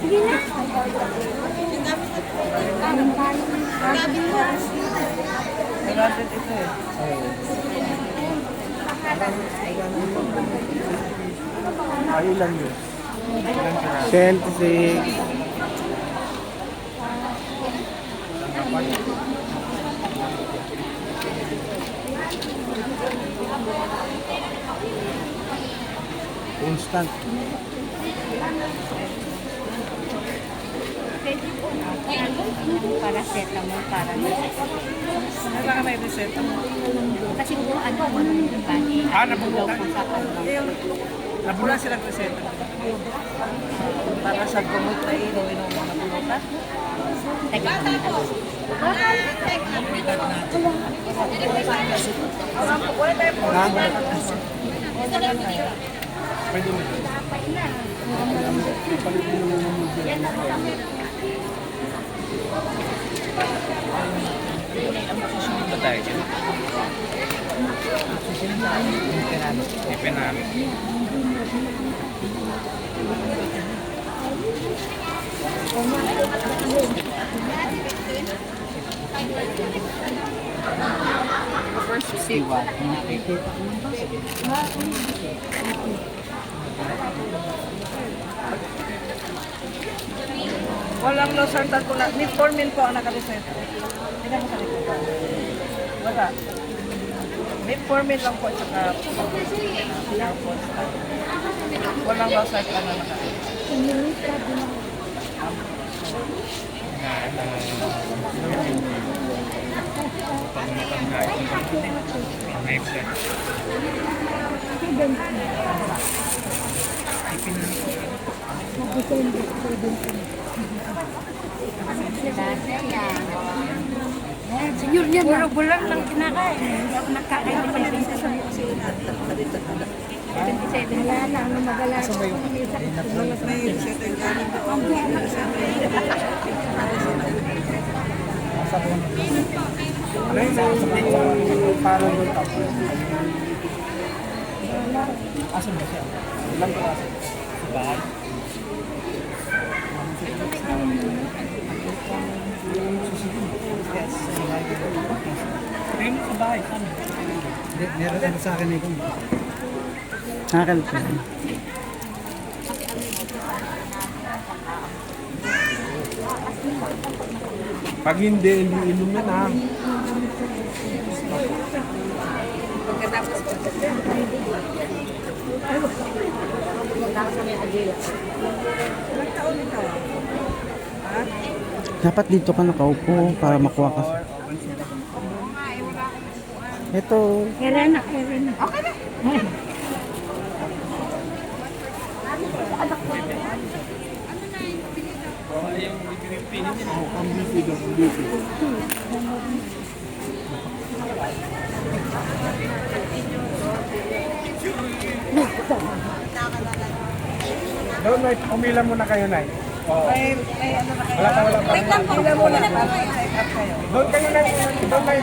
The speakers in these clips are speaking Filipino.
Sige na. Ito eh. Ay, ilan yun? 26. Instant. Paracetamol para Kailangan ka may reseta mo. kasi po ano yung bani. Nabubulan. Nabulan silang reseta. Para sa gumot na inom mga pulutan. Teka. Pwede mo. Ba tayo dyan? Ipenalo. First siwa. Walang losartan po na. Metformin po ang nakareseta. Hindi mo sa likod. Wala. Metformin lang po at saka walang losartan na nakareseta. Senyor niya, puro bulan lang kinakain. Hindi ako nakakain ng 27. Wala na, ano magala. Ano yung parang doon tapos? Asan ba siya? Ilang klase? Sa bahay? Yes, sa bahay. Tingin mo sa bahay, saan? Meron lang sa akin ito. Akin ito. Pag hindi inom na na. Dapat dito ka nakaupo para makuha ka. Ito. Irena. Okay na. Doon, Nay, umila muna kayo, Nay. May ano na kayo? Wala pa. Umila muna para check up kayo. Doon kayo, Nay. Doon, Nay.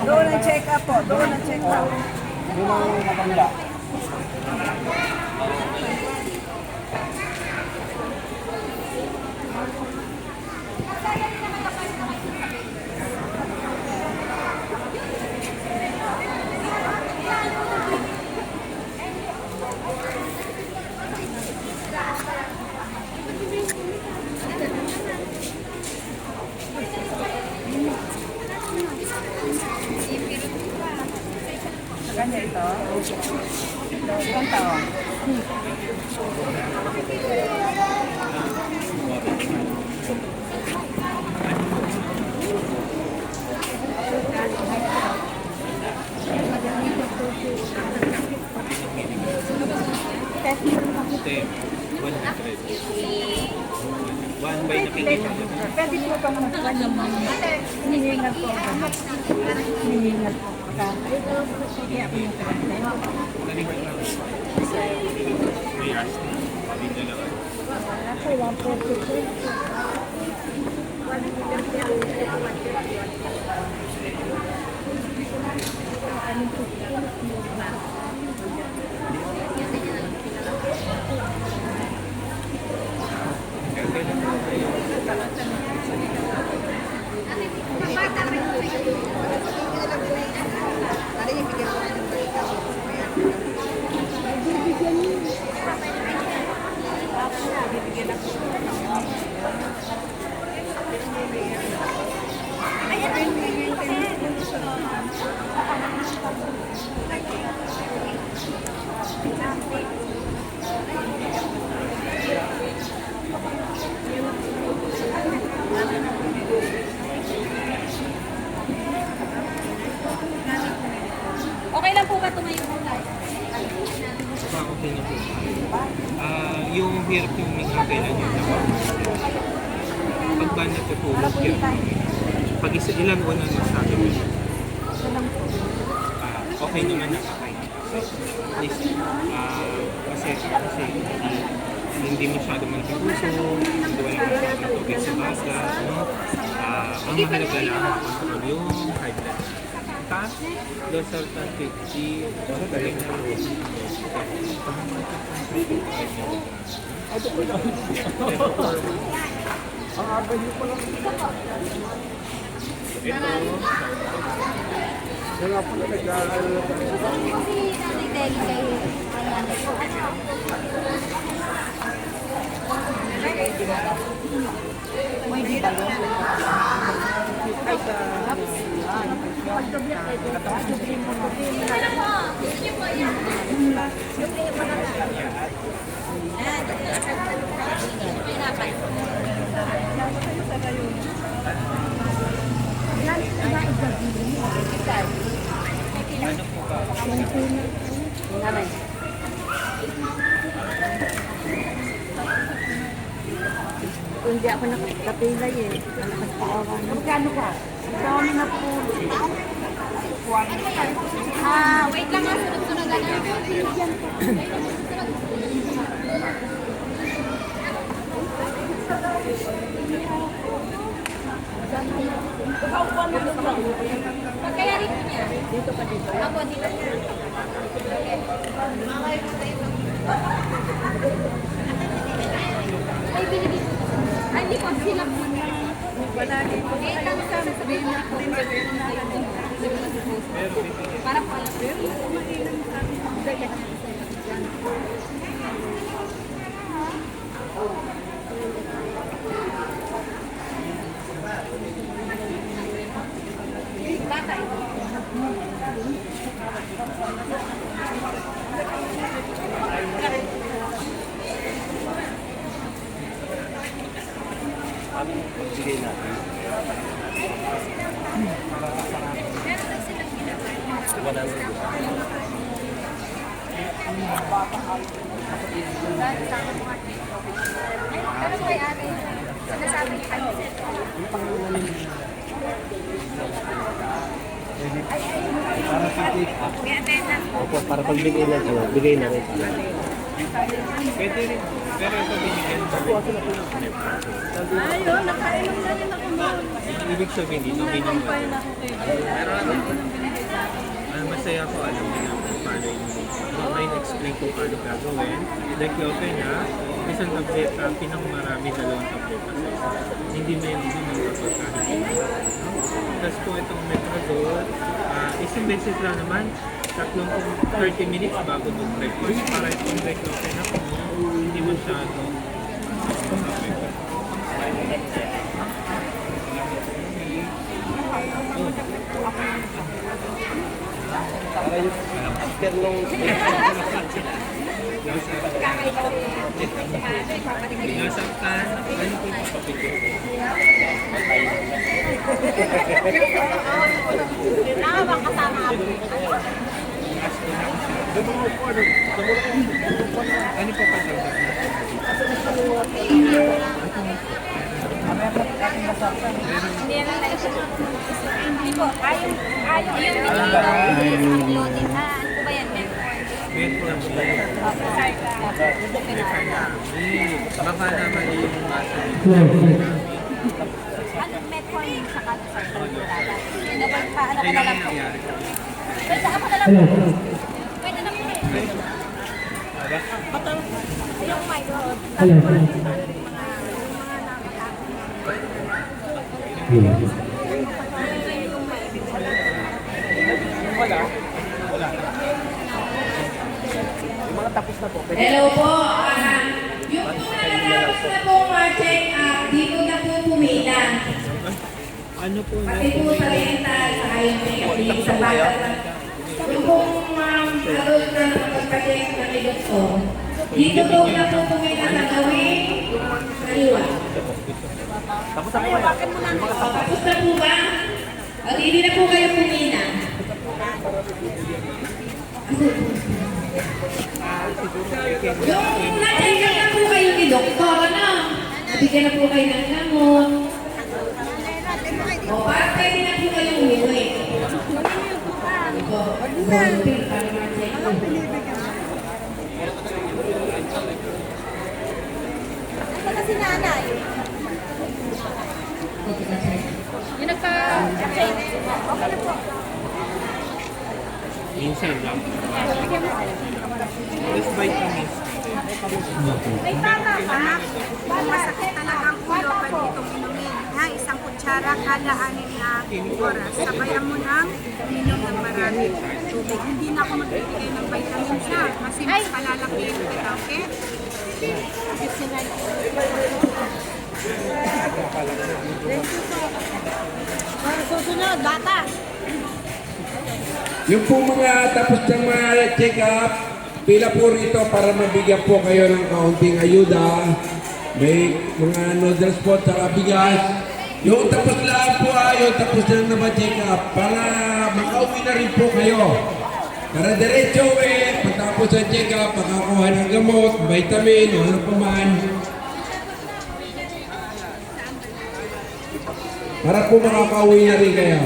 Doon ang check up po. Doon ang check up. Doon ang nakanda. Kanya ito? Ilang taon? Pwede po pa magkuhan ng mga hinihingal po. Hinihingal po. Kaya po yung karante. Ako, 142. Okay lang po ba tumayo po tayo? Okay na po. Yung hirap yung huminga kailan yun naman. Pag ba natutulog yun? Pag ilan o na sa akin yun? Okay naman nakakain. At least, kasi hindi masyado malaki puso, hindi wala masyado tubig sa baga, ano? Ang mahalaga lang, control yung high blood. Taas, dorsal 50, galing na rin. Ang abay niyo pala. Kaya pala nag-aalala pa rin. Kasi nanay Deli kayo. Nanay ko. May di ba yun? Hindi ako nakapilay eh. Nakapaawan. Magkano ka? Dami na po. Wait lang nga, sunod-sunod na lang. Pagkaya rin niya. Dito pa dito. Ako, dito. Ay, binigay ko. Ay, hindi ko sila po na. Wala din. Eh, lang sa sabihin na ako. Para po alam. Tatay. Bigay natin. Wala na. Pero kay ate, sinasabi niya kami. Opo, para pagbigay na, bigay na rin. Pwede rin. Pero ito binigyan ko rin. Ayun, nakainom na rin ako mo. Ibig sabihin dito, binigyan ko. Pero masaya ko alam nila kung paano yung may explain kung paano gagawin. Like okay na, isang tablet, pinakamarami dalawang tablet pa sa isa. Hindi na yung pagkain. Tapos kung itong metrazole, isang beses lang naman, 30 minutes bago mag-breakfast para itong okay na kung hindi masyado. Para yung after nung... Nasaktan, ano po yung papapigil? Nakakasama ako. Ano po pagdagdag na? Hindi na tayo siya. Hindi po, ayaw yung loading na. Ano po ba yan? Metformin. Baka naman yung basa nito. Ano, metformin? saka sa kalurada. Nagpaanak Kaya na lang po. nangyayari. Pwede sa ako na lang po. Pwede na po. Yung my God. Wala. Hello po. Yung po natapos na po check up, dito na po pumila. Ano po Pati po sa rental, sa IMF, sa bata. Yung pong halos na nakapagpa-check na ni Doktor, dito po na po pumila sa gawin kaliwa. Tapos na po ba? O hindi na po kayo pumila. Yung na-check up na po kayo ni Doktor, ano? Nabigyan na po kayo ng gamot. O, para pwede na po kayong umuwi. O, volunteer para ma-check up. Saka si nanay. Yung nagka-check. Okay na po. minsan lang. This vitamins. May tama ka. Masakit talaga ang ulo, pwede itong inumin. Ha, isang kutsara kada 6 na oras. Sabayan mo ng inom ng maraming tubig. Hindi na ako magbibigay ng vitamins na kasi mas palalakihin kita, okay? Susunod, bata. Yung po mga tapos ng mga check-up, pila po rito para mabigyan po kayo ng kaunting ayuda. May mga noodles po at bigas. Yung tapos lang po yung tapos na check-up para makauwi na rin po kayo. Para diretso pagtapos ng check-up, makakuha ng gamot, vitamin, o ano pa man. Para po makakauwi na rin kayo.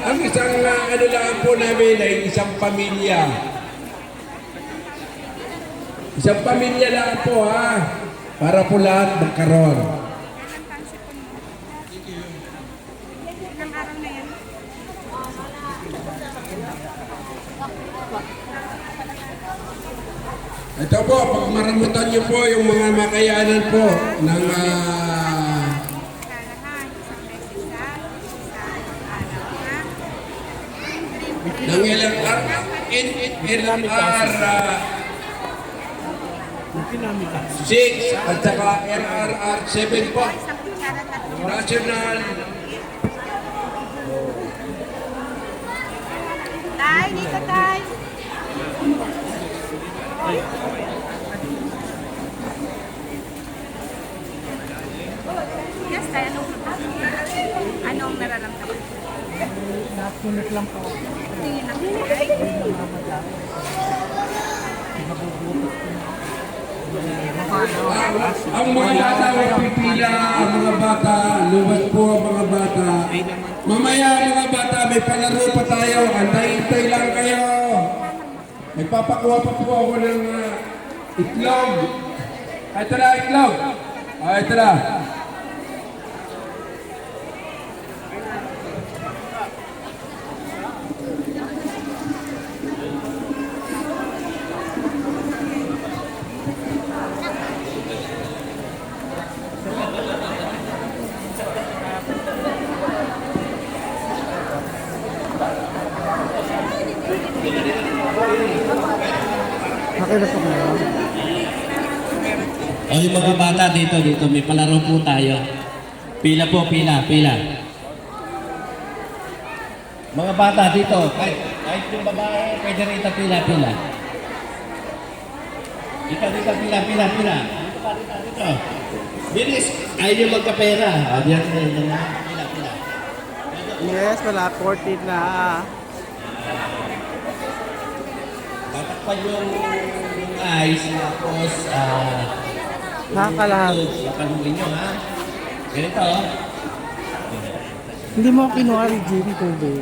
Ang isang ano lang po namin ay isang pamilya. Isang pamilya lang po para po lahat magkaroon. Ito po, pag maramutan niyo po yung mga makayanan po ng ng LRR LRR 6 at saka LRR 7 po. National. Tay, dito tay. Yes, tay, anong nararamdaman? Napunit lang po. Tingin ng kulay. Ang mga bata magpipila, ang mga bata, luwas po ang mga bata. Mamaya mga bata, may palaro pa tayo, antay-antay lang kayo. May papakuha pa po ako ng itlog. Ito na, itlog. Ito na. Nakilap ko na. O yung mga bata dito, may palaro po tayo. Pila po, pila. Mga bata dito, kahit yung babae, pwede rito pila. Dito, pila. Dito pa, dito. Bilis, ayaw nyo magkapera. O, diyan, pila. Yes, wala. 14 na. Tatakpan yung ice, tapos, Nakakalahat. panuhin nyo, ha? Ganito, Hindi mo kinuha rin Jimmy Kobe.